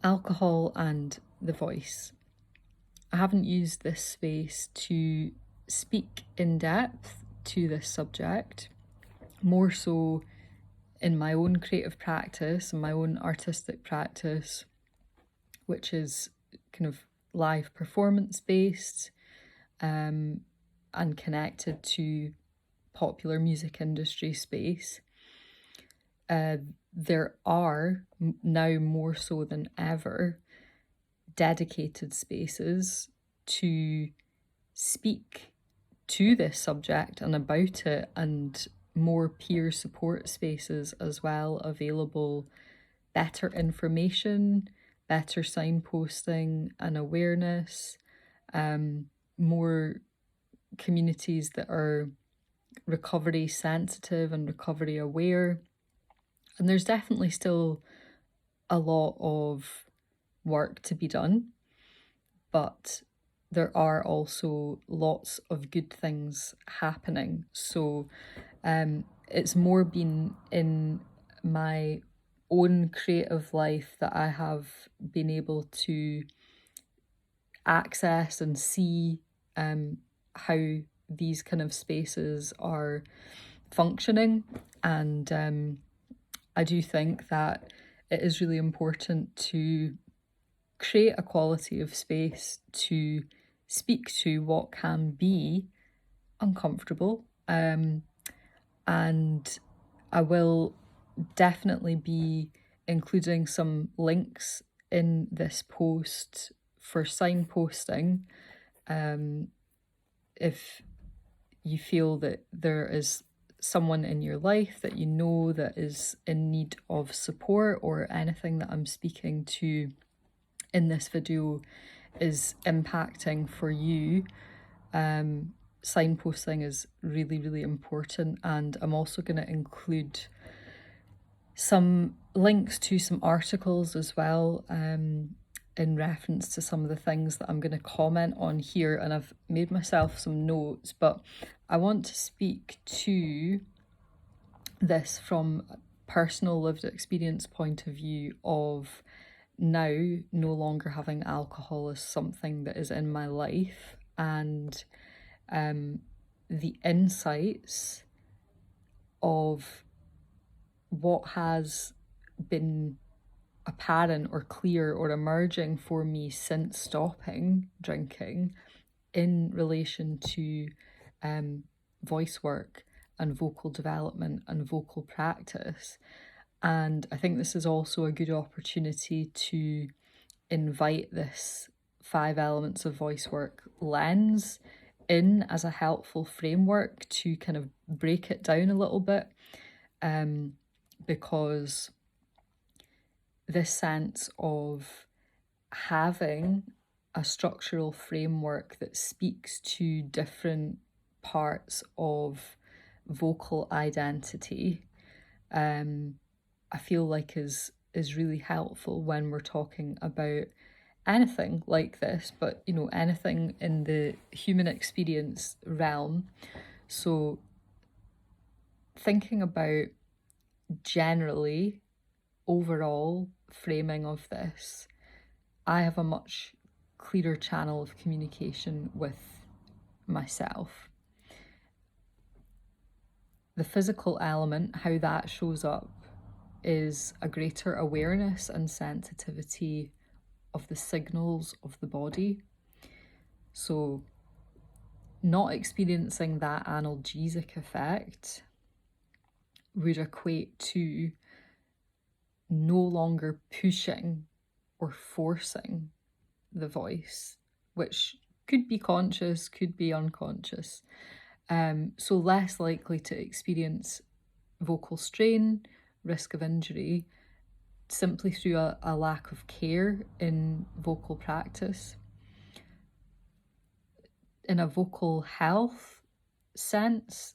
alcohol and the voice. I haven't used this space to speak in depth to this subject, more so in my own creative practice and my own artistic practice, which is kind of live performance based and connected to popular music industry space. There are now more so than ever dedicated spaces to speak to this subject and about it, and more peer support spaces as well available, better information, better signposting and awareness, more communities that are recovery sensitive and recovery aware. And there's definitely still a lot of work to be done, but there are also lots of good things happening. So it's more been in my own creative life that I have been able to access and see how these kind of spaces are functioning. And I do think that it is really important to create a quality of space to speak to what can be uncomfortable. And I will definitely be including some links in this post for signposting. If you feel that there is someone in your life that you know that is in need of support, or anything that I'm speaking to in this video is impacting for you, signposting is really, really important. And I'm also going to include some links to some articles as well, in reference to some of the things that I'm going to comment on here. And I've made myself some notes, but I want to speak to this from a personal lived experience point of view of now no longer having alcohol as something that is in my life, and the insights of what has been apparent or clear or emerging for me since stopping drinking in relation to voice work and vocal development and vocal practice. And I think this is also a good opportunity to invite this 5 elements of voice work lens in as a helpful framework to kind of break it down a little bit, because this sense of having a structural framework that speaks to different parts of vocal identity, I feel like is really helpful when we're talking about anything like this, but you know, anything in the human experience realm. So thinking about generally overall framing of this, I have a much clearer channel of communication with myself. The physical element, how that shows up, is a greater awareness and sensitivity of the signals of the body. So not experiencing that analgesic effect would equate to no longer pushing or forcing the voice, which could be conscious, could be unconscious. So less likely to experience vocal strain, risk of injury, simply through a lack of care in vocal practice. In a vocal health sense,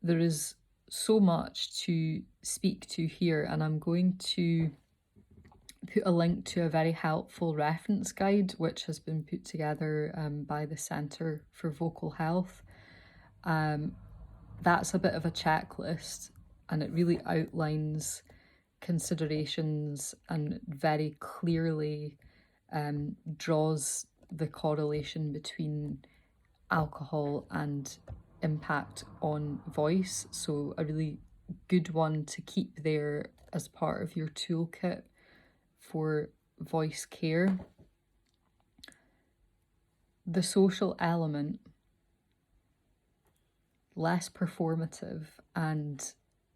there is so much to speak to here, and I'm going to put a link to a very helpful reference guide which has been put together by the Centre for Vocal Health. That's a bit of a checklist, and it really outlines considerations and very clearly draws the correlation between alcohol and impact on voice. So a really good one to keep there as part of your toolkit for voice care. The social element, less performative, and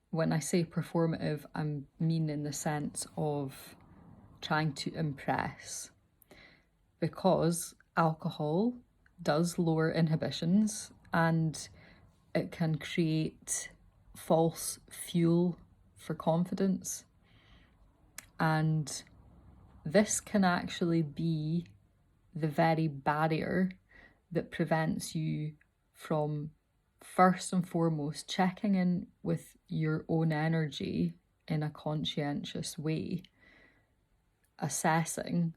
when I say performative, I mean in the sense of trying to impress, because alcohol does lower inhibitions and it can create false fuel for confidence. And this can actually be the very barrier that prevents you from, first and foremost, checking in with your own energy in a conscientious way, assessing,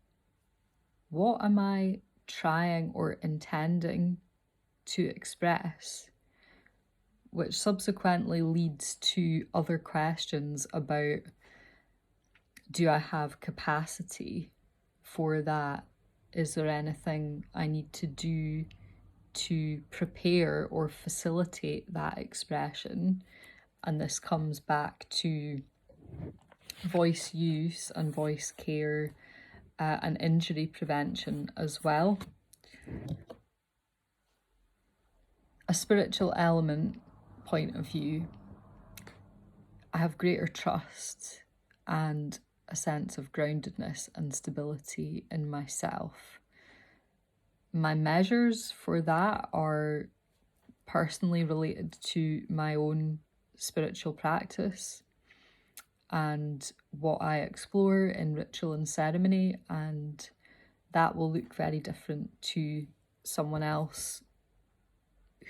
what am I trying or intending to express? Which subsequently leads to other questions about, do I have capacity for that? Is there anything I need to do to prepare or facilitate that expression? And this comes back to voice use and voice care and injury prevention as well. A spiritual element point of view, I have greater trust and a sense of groundedness and stability in myself. My measures for that are personally related to my own spiritual practice and what I explore in ritual and ceremony, and that will look very different to someone else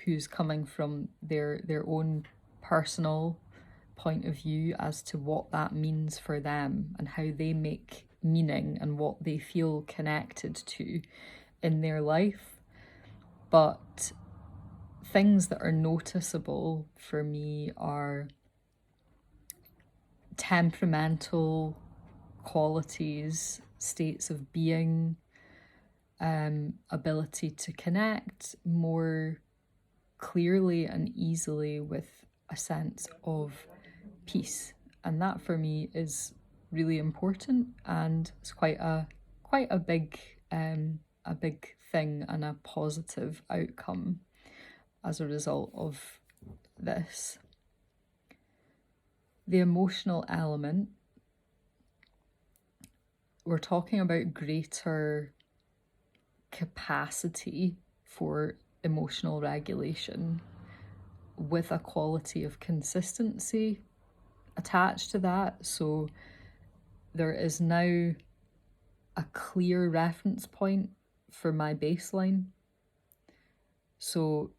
who's coming from their own personal point of view as to what that means for them and how they make meaning and what they feel connected to in their life. But things that are noticeable for me are temperamental qualities, states of being, ability to connect more clearly and easily with a sense of peace. And that for me is really important, and it's quite a big thing and a positive outcome as a result of this. The emotional element, we're talking about greater capacity for emotional regulation with a quality of consistency attached to that. So there is now a clear reference point for my baseline. So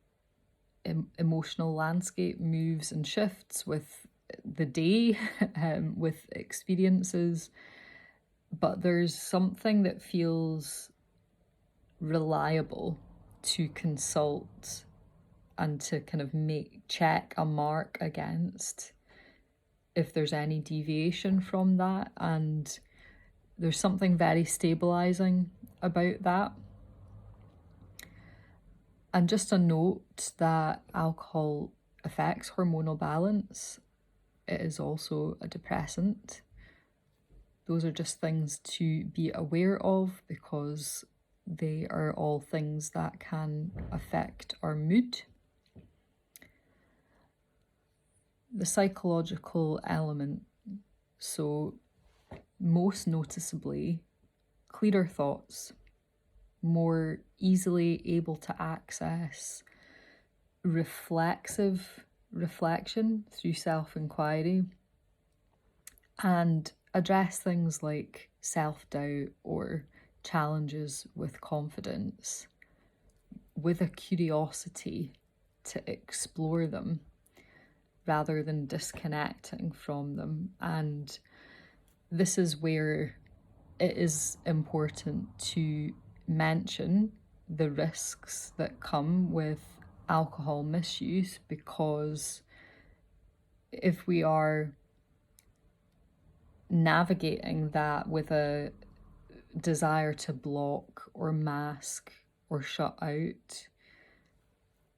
emotional landscape moves and shifts with the day, with experiences, but there's something that feels reliable to consult and to kind of check a mark against if there's any deviation from that. And there's something very stabilizing about that. And just a note that alcohol affects hormonal balance. It is also a depressant. Those are just things to be aware of because they are all things that can affect our mood. The psychological element, so most noticeably, clearer thoughts, more easily able to access reflection through self-inquiry and address things like self-doubt or challenges with confidence with a curiosity to explore them rather than disconnecting from them. And this is where it is important to mention the risks that come with alcohol misuse, because if we are navigating that with a desire to block or mask or shut out,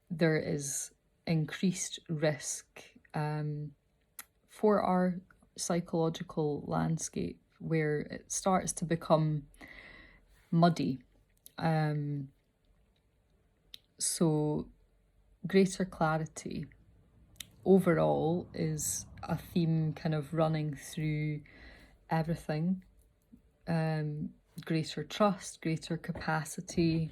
there is increased risk for our psychological landscape, where it starts to become muddy. So greater clarity overall is a theme kind of running through everything. Greater trust, greater capacity,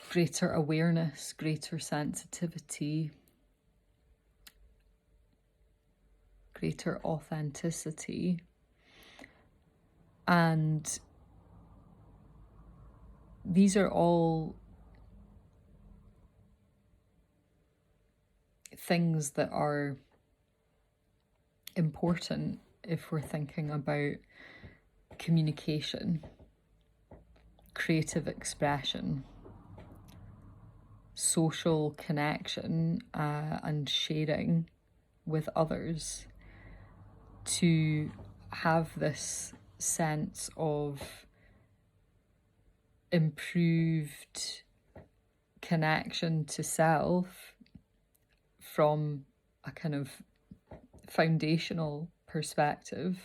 greater awareness, greater sensitivity, greater authenticity. And these are all things that are important if we're thinking about communication, creative expression, social connection, and sharing with others, to have this sense of improved connection to self from a kind of foundational perspective,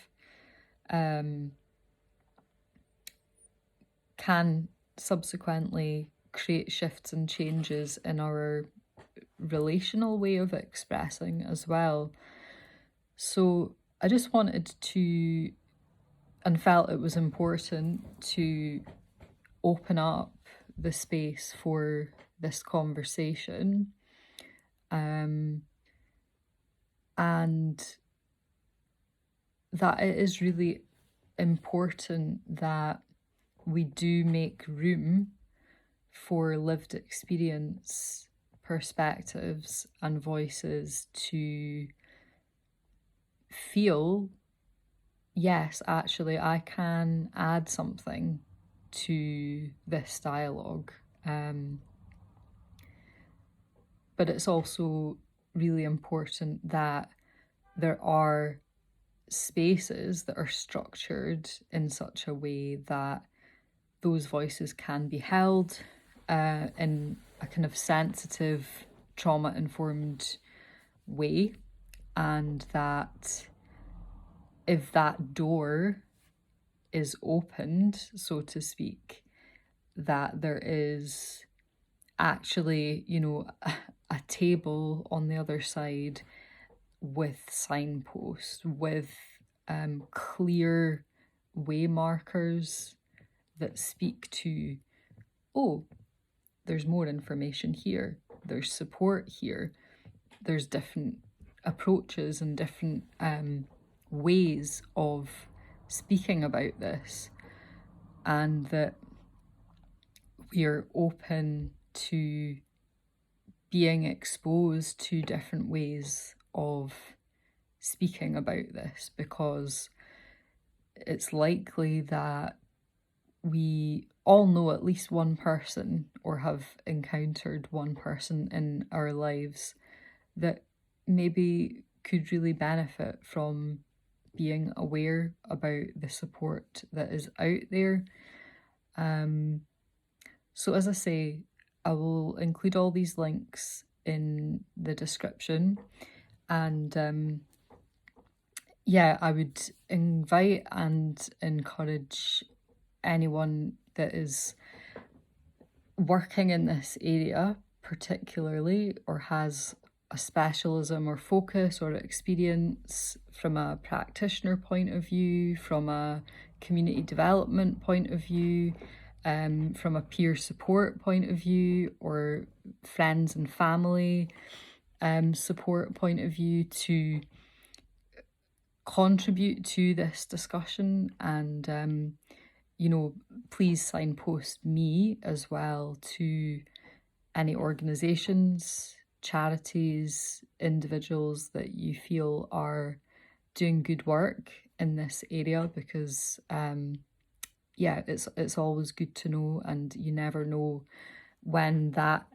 can subsequently create shifts and changes in our relational way of expressing as well. So I just wanted to, and felt it was important to open up the space for this conversation, and that it is really important that we do make room for lived experience, perspectives, and voices to feel, yes, actually, I can add something to this dialogue. But it's also really important that there are spaces that are structured in such a way that those voices can be held in a kind of sensitive, trauma-informed way, and that if that door is opened, so to speak, that there is actually, a table on the other side with signposts, with clear way markers that speak to, oh, there's more information here, there's support here, there's different approaches and different ways of speaking about this, and that we're open to being exposed to different ways of speaking about this, because it's likely that we all know at least one person or have encountered one person in our lives that maybe could really benefit from being aware about the support that is out there. So as I say, I will include all these links in the description, and I would invite and encourage anyone that is working in this area particularly, or has a specialism or focus or experience from a practitioner point of view, from a community development point of view, from a peer support point of view, or friends and family support point of view, to contribute to this discussion. And please signpost me as well to any organisations, charities, individuals that you feel are doing good work in this area, because it's always good to know, and you never know when that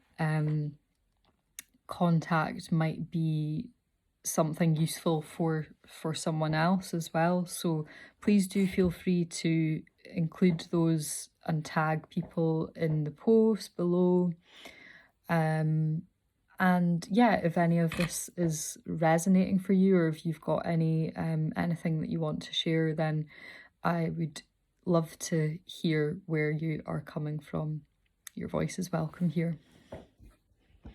contact might be something useful for someone else as well. So please do feel free to include those and tag people in the post below. And yeah, if any of this is resonating for you, or if you've got anything that you want to share, then I would love to hear where you are coming from. Your voice is welcome here.